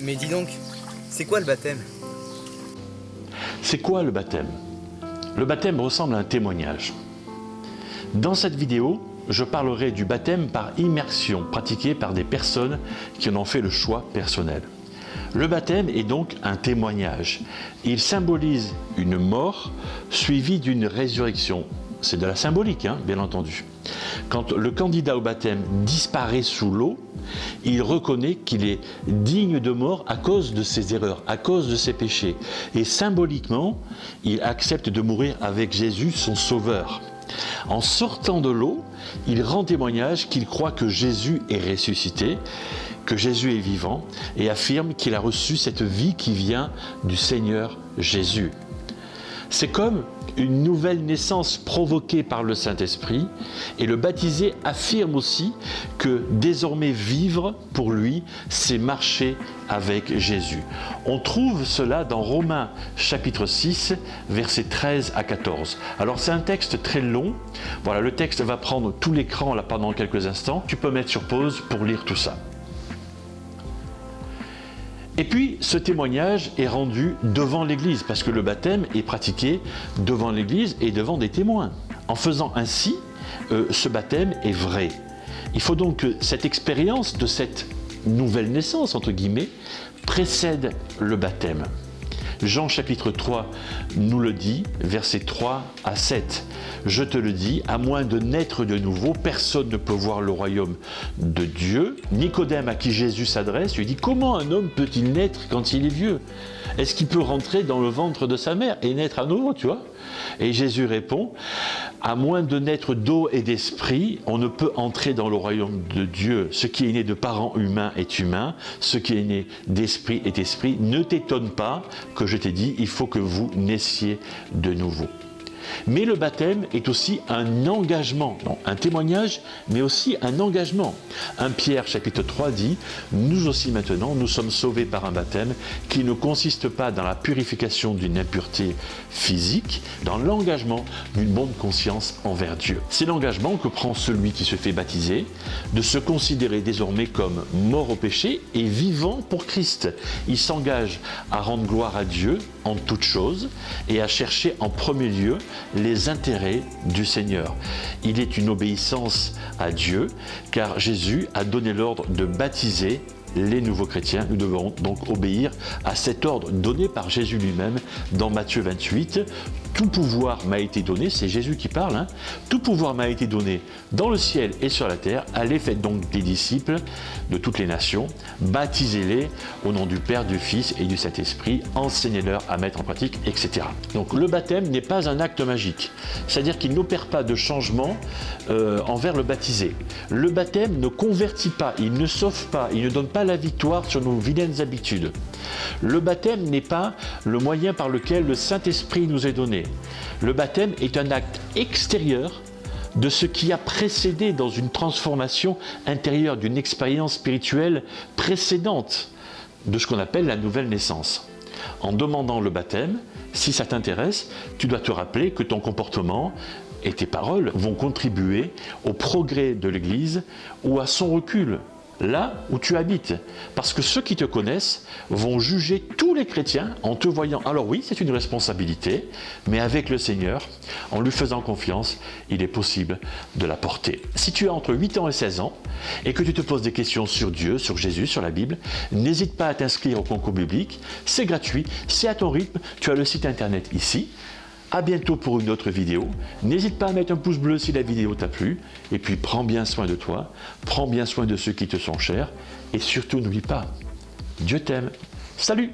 Mais dis donc, c'est quoi le baptême? C'est quoi le baptême? Le baptême ressemble à un témoignage. Dans cette vidéo, je parlerai du baptême par immersion pratiqué par des personnes qui en ont fait le choix personnel. Le baptême est donc un témoignage. Il symbolise une mort suivie d'une résurrection. C'est de la symbolique, bien entendu. Quand le candidat au baptême disparaît sous l'eau, il reconnaît qu'il est digne de mort à cause de ses erreurs, à cause de ses péchés. Et symboliquement, il accepte de mourir avec Jésus, son sauveur. En sortant de l'eau, il rend témoignage qu'il croit que Jésus est ressuscité, que Jésus est vivant, et affirme qu'il a reçu cette vie qui vient du Seigneur Jésus. C'est comme une nouvelle naissance provoquée par le Saint-Esprit, et le baptisé affirme aussi que désormais vivre pour lui, c'est marcher avec Jésus. On trouve cela dans Romains chapitre 6, versets 13 à 14. Alors c'est un texte très long, voilà, le texte va prendre tout l'écran là pendant quelques instants, tu peux mettre sur pause pour lire tout ça. Et puis, ce témoignage est rendu devant l'Église, parce que le baptême est pratiqué devant l'Église et devant des témoins. En faisant ainsi, ce baptême est vrai. Il faut donc que cette expérience de cette nouvelle naissance, entre guillemets, précède le baptême. Jean chapitre 3 nous le dit, versets 3 à 7. « Je te le dis, à moins de naître de nouveau, personne ne peut voir le royaume de Dieu. » Nicodème, à qui Jésus s'adresse, lui dit « Comment un homme peut-il naître quand il est vieux? Est-ce qu'il peut rentrer dans le ventre de sa mère et naître à nouveau, tu vois ?» Et Jésus répond « À moins de naître d'eau et d'esprit, on ne peut entrer dans le royaume de Dieu. Ce qui est né de parents humains est humain, ce qui est né d'esprit est esprit. Ne t'étonne pas que je t'ai dit, il faut que vous naissiez de nouveau. » Mais le baptême est aussi un engagement, non, un témoignage, mais aussi un engagement. 1 Pierre chapitre 3 dit « Nous aussi maintenant, nous sommes sauvés par un baptême qui ne consiste pas dans la purification d'une impureté physique, dans l'engagement d'une bonne conscience envers Dieu. » C'est l'engagement que prend celui qui se fait baptiser, de se considérer désormais comme mort au péché et vivant pour Christ. Il s'engage à rendre gloire à Dieu en toutes choses et à chercher en premier lieu les intérêts du Seigneur. Il est une obéissance à Dieu, car Jésus a donné l'ordre de baptiser les nouveaux chrétiens. Nous devons donc obéir à cet ordre donné par Jésus lui-même dans Matthieu 28. Tout pouvoir m'a été donné, c'est Jésus qui parle, tout pouvoir m'a été donné dans le ciel et sur la terre. Allez, faites donc des disciples de toutes les nations, baptisez-les au nom du Père, du Fils et du Saint-Esprit, enseignez-leur à mettre en pratique, etc. Donc le baptême n'est pas un acte magique, c'est-à-dire qu'il n'opère pas de changement envers le baptisé. Le baptême ne convertit pas, il ne sauve pas, il ne donne pas la victoire sur nos vilaines habitudes. Le baptême n'est pas le moyen par lequel le Saint-Esprit nous est donné. Le baptême est un acte extérieur de ce qui a précédé dans une transformation intérieure, d'une expérience spirituelle précédente de ce qu'on appelle la nouvelle naissance. En demandant le baptême, si ça t'intéresse, tu dois te rappeler que ton comportement et tes paroles vont contribuer au progrès de l'Église ou à son recul, là où tu habites. Parce que ceux qui te connaissent vont juger tous les chrétiens en te voyant. Alors oui, c'est une responsabilité, mais avec le Seigneur, en lui faisant confiance, il est possible de la porter. Si tu as entre 8 ans et 16 ans, et que tu te poses des questions sur Dieu, sur Jésus, sur la Bible, n'hésite pas à t'inscrire au concours biblique. C'est gratuit, c'est à ton rythme. Tu as le site internet ici. À bientôt pour une autre vidéo. N'hésite pas à mettre un pouce bleu si la vidéo t'a plu. Et puis prends bien soin de toi, prends bien soin de ceux qui te sont chers. Et surtout n'oublie pas, Dieu t'aime. Salut!